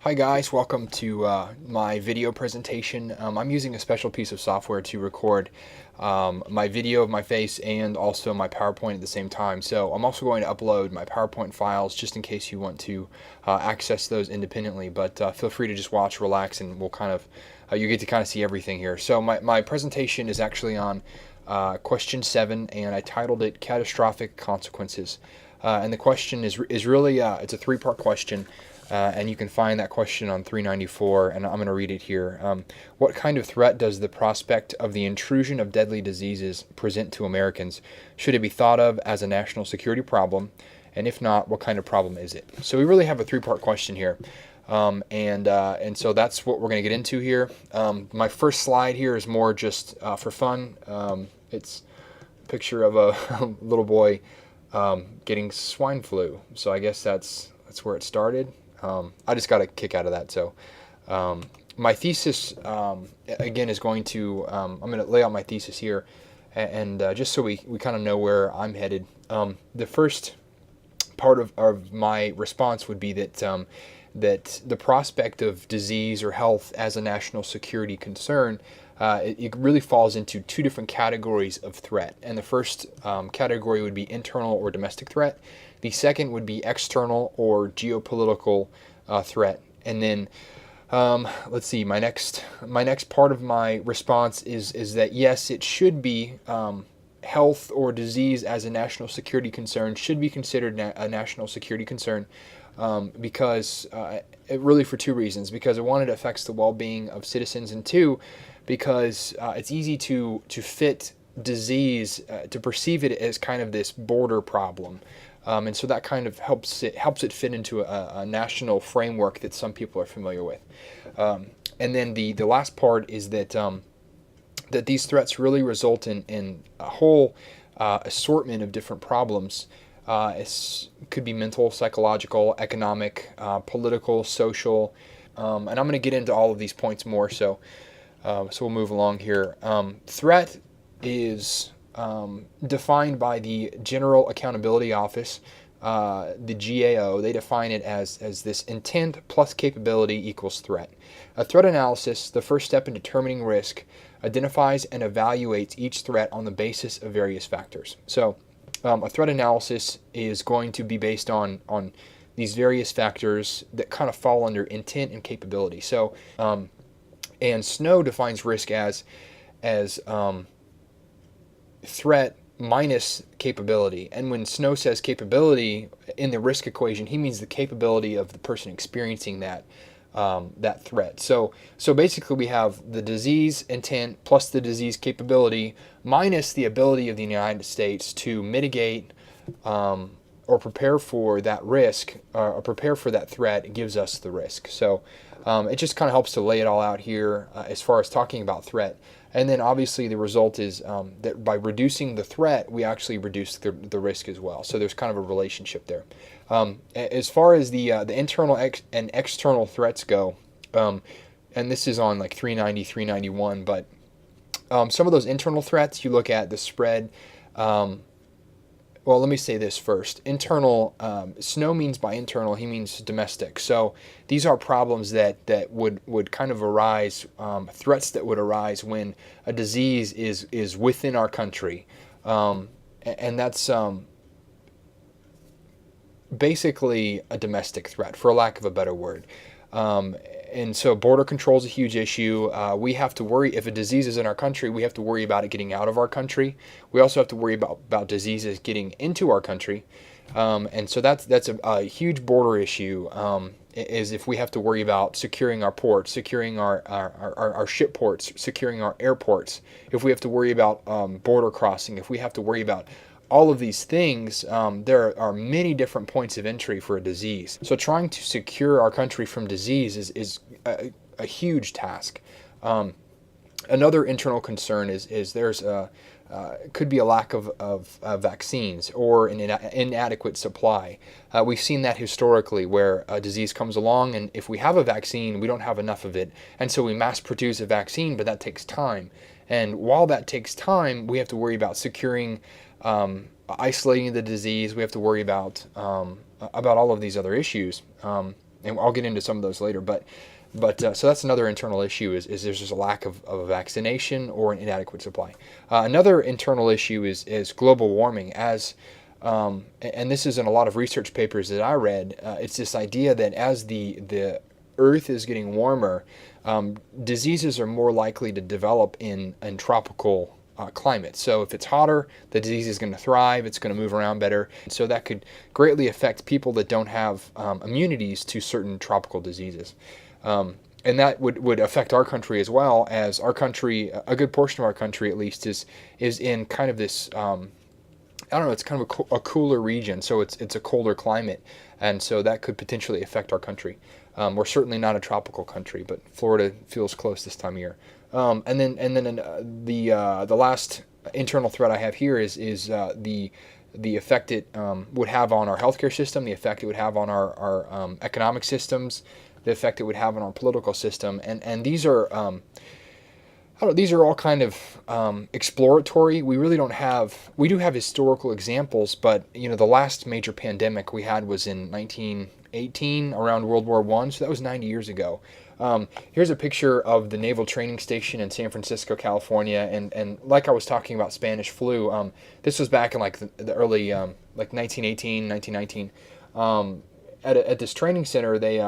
Hi guys, welcome to my video presentation. I'm using a special piece of software to record my video of my face and also my PowerPoint at the same time. So I'm also going to upload my PowerPoint files just in case you want to access those independently. But feel free to just watch, relax, and we'll you get to kind of see everything here. So my presentation is actually on question 7, and I titled it Catastrophic Consequences. And the question is really, it's a 3-part question. And you can find that question on 394, and I'm going to read it here. What kind of threat does the prospect of the intrusion of deadly diseases present to Americans? Should it be thought of as a national security problem? And if not, what kind of problem is it? So we really have a 3-part question here. And so that's what we're going to get into here. My first slide here is more just for fun. It's a picture of a little boy getting swine flu. So I guess that's where it started. I just got a kick out of that. So my thesis, again, is going to, I'm going to lay out my thesis here, and just so we kind of know where I'm headed. The first part of my response would be that that the prospect of disease or health as a national security concern, it really falls into 2 different categories of threat. And the first category would be internal or domestic threat. The second would be external or geopolitical threat. And then let's see, my next part of my response is that yes, it should be health or disease as a national security concern should be considered a national security concern. Because it really for 2 reasons. Because one, it affects the well-being of citizens, and 2, because it's easy to fit disease, to perceive it as kind of this border problem. And so that kind of helps it fit into a national framework that some people are familiar with. And then the last part is that that these threats really result in a whole assortment of different problems. It could be mental, psychological, economic, political, social, and I'm going to get into all of these points more. So we'll move along here. Threat is defined by the General Accountability Office, the GAO. They define it as this intent plus capability equals threat. A threat analysis, the first step in determining risk, identifies and evaluates each threat on the basis of various factors. So a threat analysis is going to be based on these various factors that kind of fall under intent and capability. So, and Snow defines risk as threat minus capability. And when Snow says capability in the risk equation, he means the capability of the person experiencing that threat. So basically we have the disease intent plus the disease capability minus the ability of the United States to mitigate or prepare for that risk or prepare for that threat. It gives us the risk. So it just kind of helps to lay it all out here as far as talking about threat. And then obviously the result is that by reducing the threat, we actually reduce the risk as well. So there's kind of a relationship there. As far as the internal and external threats go, and this is on like 390, 391, but some of those internal threats, you look at the spread. Well, let me say this first. Internal, Snow means by internal, he means domestic. So these are problems that would kind of arise, threats that would arise when a disease is within our country. And that's basically a domestic threat, for lack of a better word. And so border control is a huge issue. We have to worry, if a disease is in our country, we have to worry about it getting out of our country. We also have to worry about diseases getting into our country. And so that's a huge border issue, is if we have to worry about securing our ports, securing our ship ports, securing our airports, if we have to worry about border crossing, if we have to worry about all of these things, there are many different points of entry for a disease. So trying to secure our country from disease is a huge task. Another internal concern is there's could be a lack of vaccines or an inadequate supply. We've seen that historically where a disease comes along, and if we have a vaccine, we don't have enough of it. And so we mass produce a vaccine, but that takes time. And while that takes time, we have to worry about securing isolating the disease. We have to worry about all of these other issues. and I'll get into some of those later. But so that's another internal issue is there's just a lack of a vaccination or an inadequate supply. Another internal issue is global warming. And this is in a lot of research papers that I read. It's this idea that as the Earth is getting warmer, diseases are more likely to develop in tropical climate. So if it's hotter, the disease is going to thrive, it's going to move around better. So that could greatly affect people that don't have immunities to certain tropical diseases. And that would affect our country as well, as our country, a good portion of our country at least, is in kind of this, I don't know, it's kind of a cooler region, so it's a colder climate, and so that could potentially affect our country. We're certainly not a tropical country, but Florida feels close this time of year. And then the last internal threat I have here is the effect it would have on our healthcare system, the effect it would have on our economic systems, the effect it would have on our political system, and these are these are all kind of exploratory. We really don't have. We do have historical examples, but the last major pandemic we had was in 1918, around World War I. So that was 90 years ago. Here's a picture of the Naval Training Station in San Francisco, California, and like I was talking about Spanish flu, this was back in like the early like 1918, 1919. At this training center, they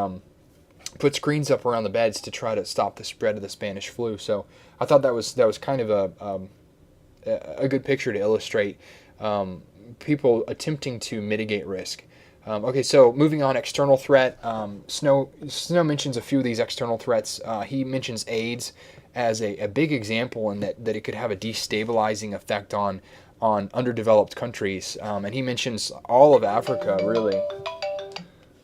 put screens up around the beds to try to stop the spread of the Spanish flu. So I thought that was kind of a good picture to illustrate people attempting to mitigate risk. Okay, so moving on, external threat. Snow mentions a few of these external threats. He mentions AIDS as a big example, in that it could have a destabilizing effect on underdeveloped countries. And he mentions all of Africa, really.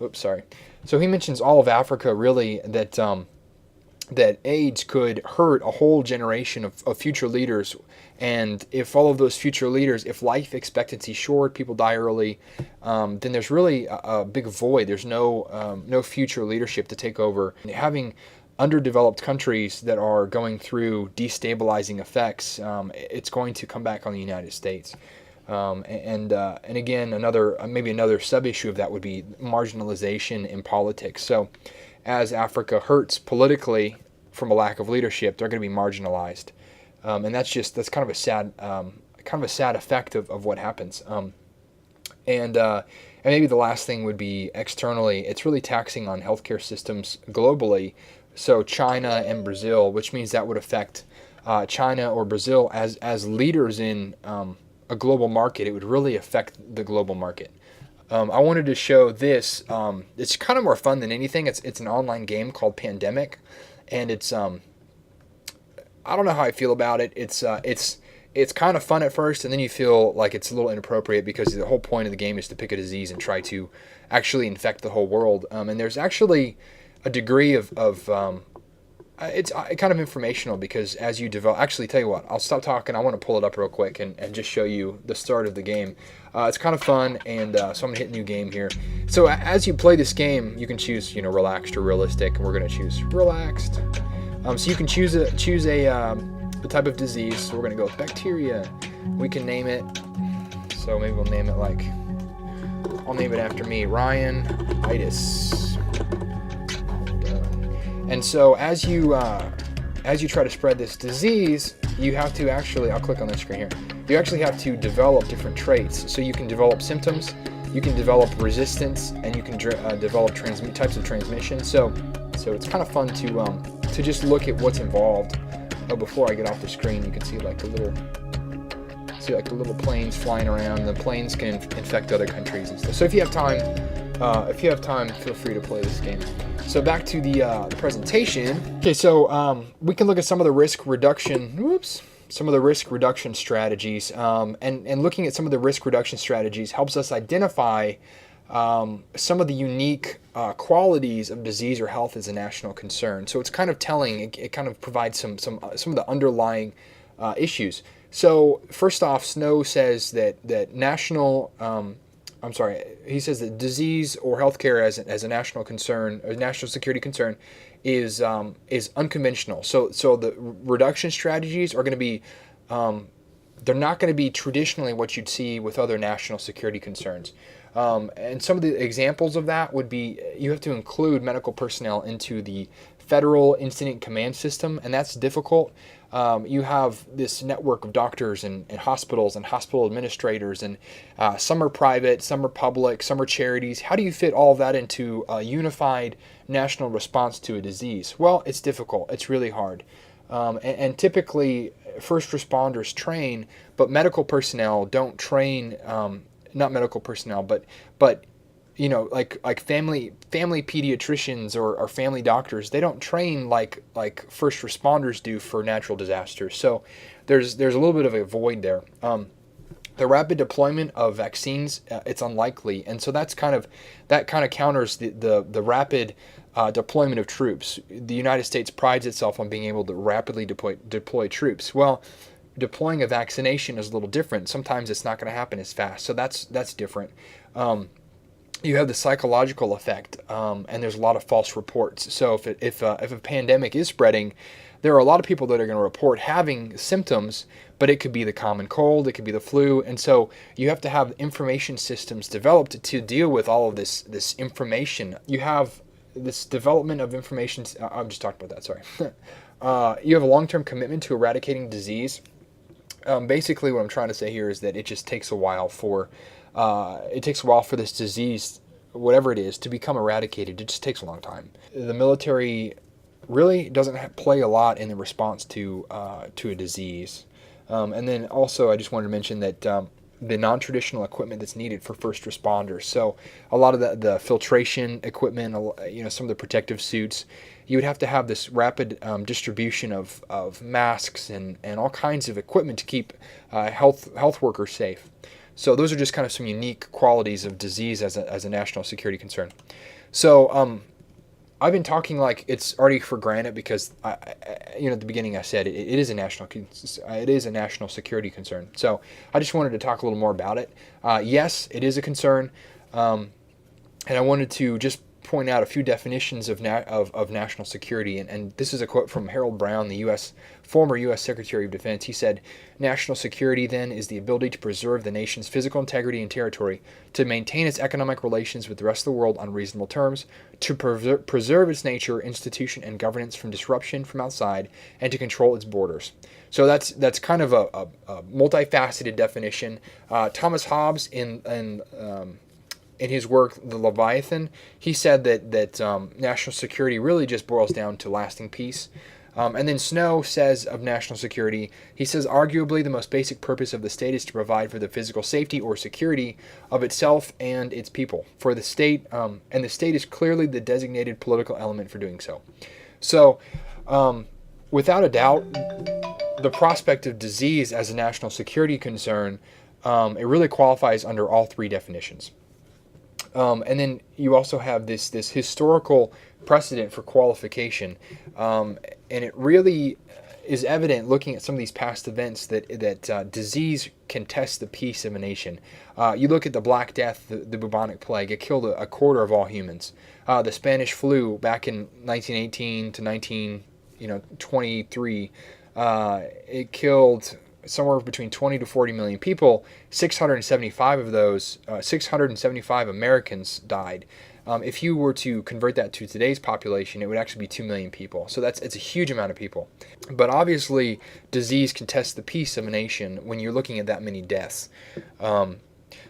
Oops, sorry. So he mentions all of Africa, really, that AIDS could hurt a whole generation of future leaders. And if all of those future leaders, if life expectancy is short, people die early, then there's really a big void. There's no future leadership to take over. And having underdeveloped countries that are going through destabilizing effects, it's going to come back on the United States. And again, maybe another sub-issue of that would be marginalization in politics. So as Africa hurts politically from a lack of leadership, they're going to be marginalized. And that's kind of a sad effect of what happens. And maybe the last thing would be externally, it's really taxing on healthcare systems globally. So China and Brazil, which means that would affect China or Brazil as leaders in a global market. It would really affect the global market. I wanted to show this. It's kind of more fun than anything. It's an online game called Pandemic, and it's I don't know how I feel about it. It's kind of fun at first, and then you feel like it's a little inappropriate, because the whole point of the game is to pick a disease and try to actually infect the whole world. And there's actually a degree of it's kind of informational, because as you develop, actually, tell you what, I'll stop talking. I want to pull it up real quick and just show you the start of the game. It's kind of fun, and so I'm going to hit new game here. So as you play this game, you can choose, relaxed or realistic, and we're going to choose relaxed. So you can choose a type of disease. So we're going to go with bacteria. We can name it. So maybe we'll name it I'll name it after me, Ryan-itis. And so as you try to spread this disease, you have to actually, I'll click on this screen here, you actually have to develop different traits. So you can develop symptoms, you can develop resistance, and you can develop types of transmission. So it's kind of fun to just look at what's involved. Oh, before I get off the screen, you can see the little planes flying around. The planes can infect other countries and stuff. So if you have time, feel free to play this game. So back to the presentation. Okay, so we can look at some of the risk reduction. Some of the risk reduction strategies, and looking at some of the risk reduction strategies helps us identify some of the unique qualities of disease or health as a national concern. So it's kind of telling. It kind of provides some of the underlying issues. So first off, Snow says that national. He says that disease or healthcare as a national concern, a national security concern, is unconventional. So the reduction strategies are going to be, they're not going to be traditionally what you'd see with other national security concerns. And some of the examples of that would be you have to include medical personnel into the federal incident command system, and that's difficult. You have this network of doctors and hospitals and hospital administrators, and some are private, some are public, some are charities. How do you fit all of that into a unified national response to a disease? Well, it's difficult. It's really hard. And typically, first responders train, but medical personnel don't train. Not medical personnel, but like family pediatricians or family doctors, they don't train like first responders do for natural disasters. So there's a little bit of a void there. The rapid deployment of vaccines, it's unlikely, and so that kind of counters the rapid deployment of troops. The United States prides itself on being able to rapidly deploy troops. Well, deploying a vaccination is a little different. Sometimes it's not going to happen as fast, so that's different. You have the psychological effect, and there's a lot of false reports. So if a pandemic is spreading, there are a lot of people that are going to report having symptoms, but it could be the common cold, it could be the flu, and so you have to have information systems developed to deal with all of this information. You have this development of information. I'm just talking about that. Sorry. You have a long-term commitment to eradicating disease. Basically, what I'm trying to say here is that it just takes a while for this disease, whatever it is, to become eradicated. It just takes a long time. The military really doesn't play a lot in the response to a disease. And then also, I just wanted to mention that the non-traditional equipment that's needed for first responders. So a lot of the filtration equipment, some of the protective suits, you would have to have this rapid distribution of masks and all kinds of equipment to keep health workers safe. So those are just kind of some unique qualities of disease as a national security concern. So I've been talking like it's already for granted because at the beginning I said it is a national security concern. So I just wanted to talk a little more about it. Yes, it is a concern, and I wanted to just point out a few definitions of national security, and this is a quote from Harold Brown, the former U.S. Secretary of Defense. He said, "National security, then, is the ability to preserve the nation's physical integrity and territory, to maintain its economic relations with the rest of the world on reasonable terms, to preserve its nature, institution, and governance from disruption from outside, and to control its borders." So that's kind of a multifaceted definition. Thomas Hobbes in his work, The Leviathan, he said that national security really just boils down to lasting peace. And then Snow says of national security, he says, arguably the most basic purpose of the state is to provide for the physical safety or security of itself and its people. For the state, and the state is clearly the designated political element for doing so. So, without a doubt, the prospect of disease as a national security concern, it really qualifies under all three definitions. And then you also have this historical precedent for qualification, and it really is evident looking at some of these past events that disease can test the peace of a nation. You look at the Black Death, the bubonic plague; it killed a quarter of all humans. The Spanish flu back in 1918 to 1923, it killed somewhere between 20 to 40 million people. 675 of those, 675 Americans died. If you were to convert that to today's population, it would actually be 2 million people. So it's a huge amount of people. But obviously, disease can test the peace of a nation when you're looking at that many deaths.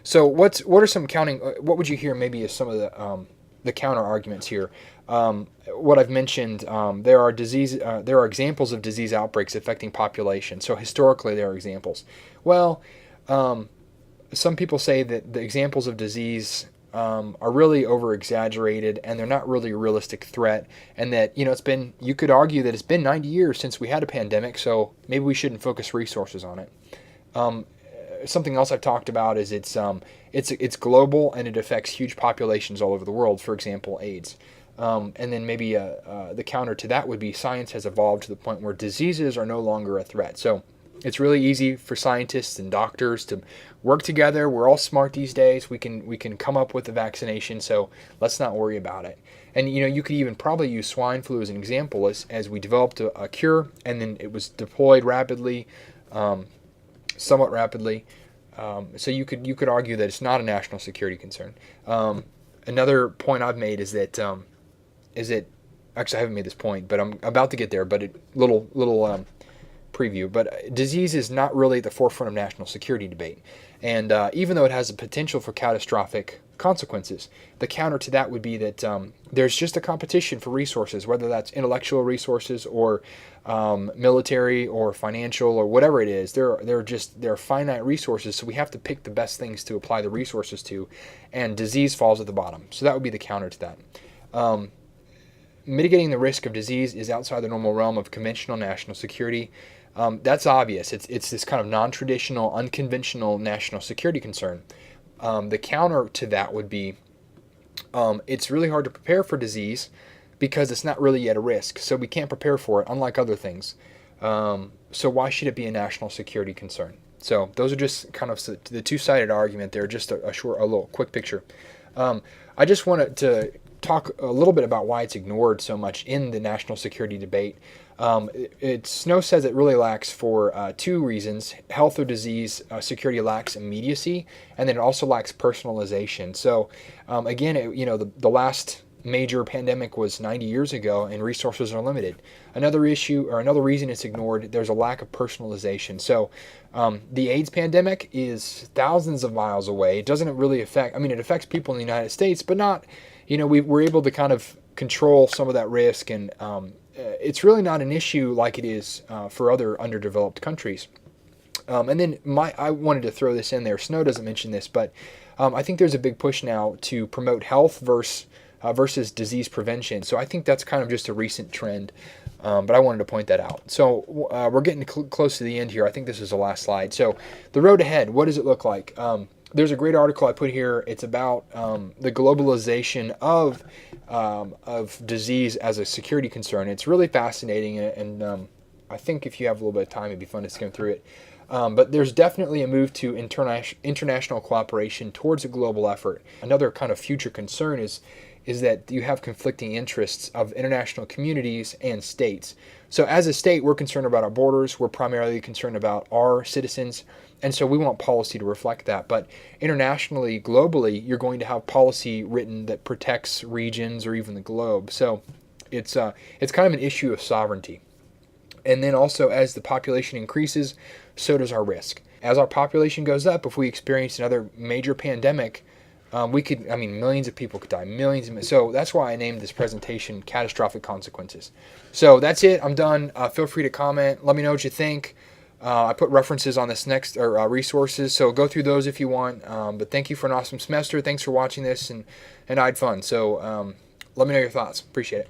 So what are some what would you hear maybe as some of the counter arguments here? What I've mentioned, there are examples of disease outbreaks affecting population. So historically, there are examples. Well, some people say that the examples of disease are really over-exaggerated, and they're not really a realistic threat, and that you could argue that it's been 90 years since we had a pandemic, so maybe we shouldn't focus resources on it. Something else I've talked about is it's global, and it affects huge populations all over the world. For example, AIDS. And then maybe the counter to that would be science has evolved to the point where diseases are no longer a threat. So it's really easy for scientists and doctors to work together. We're all smart these days. We can come up with a vaccination, so let's not worry about it. And you could even probably use swine flu as an example, as we developed a cure, and then it was deployed rapidly, somewhat rapidly. So you could argue that it's not a national security concern. Another point I've made is that actually I haven't made this point, but I'm about to get there. But little preview. But disease is not really at the forefront of national security debate, and even though it has the potential for catastrophic consequences, the counter to that would be that there's just a competition for resources, whether that's intellectual resources or military or financial or whatever it is. There are finite resources, so we have to pick the best things to apply the resources to, and disease falls at the bottom. So that would be the counter to that. Mitigating the risk of disease is outside the normal realm of conventional national security. That's obvious. It's this kind of non-traditional, unconventional national security concern. The counter to that would be it's really hard to prepare for disease because it's not really yet a risk. So we can't prepare for it, unlike other things. So why should it be a national security concern? So those are just kind of the two-sided argument there, just a little quick picture. I just wanted to talk a little bit about why it's ignored so much in the national security debate. Snow says it really lacks for two reasons: health or disease security lacks immediacy, and then it also lacks personalization. So again, the last major pandemic was 90 years ago, and resources are limited. Another issue or another reason it's ignored: there's a lack of personalization. So the AIDS pandemic is thousands of miles away. It doesn't really affect. I mean, it affects people in the United States, but not. We're able to kind of control some of that risk, and it's really not an issue like it is for other underdeveloped countries. And then I wanted to throw this in there. Snow doesn't mention this, but I think there's a big push now to promote health versus disease prevention. So I think that's kind of just a recent trend, but I wanted to point that out. So we're getting close to the end here. I think this is the last slide. So the road ahead, what does it look like? There's a great article I put here. It's about the globalization of disease as a security concern. It's really fascinating, and I think if you have a little bit of time, it'd be fun to skim through it. But there's definitely a move to international cooperation towards a global effort. Another kind of future concern is that you have conflicting interests of international communities and states. So as a state, we're concerned about our borders. We're primarily concerned about our citizens. And so we want policy to reflect that. But internationally, globally, you're going to have policy written that protects regions or even the globe. So it's kind of an issue of sovereignty. And then also, as the population increases, so does our risk. As our population goes up, if we experience another major pandemic, millions of people could die, So that's why I named this presentation Catastrophic Consequences. So that's it. I'm done. Feel free to comment. Let me know what you think. I put references on this next, or resources, so go through those if you want. But thank you for an awesome semester. Thanks for watching this, and I had fun. So let me know your thoughts. Appreciate it.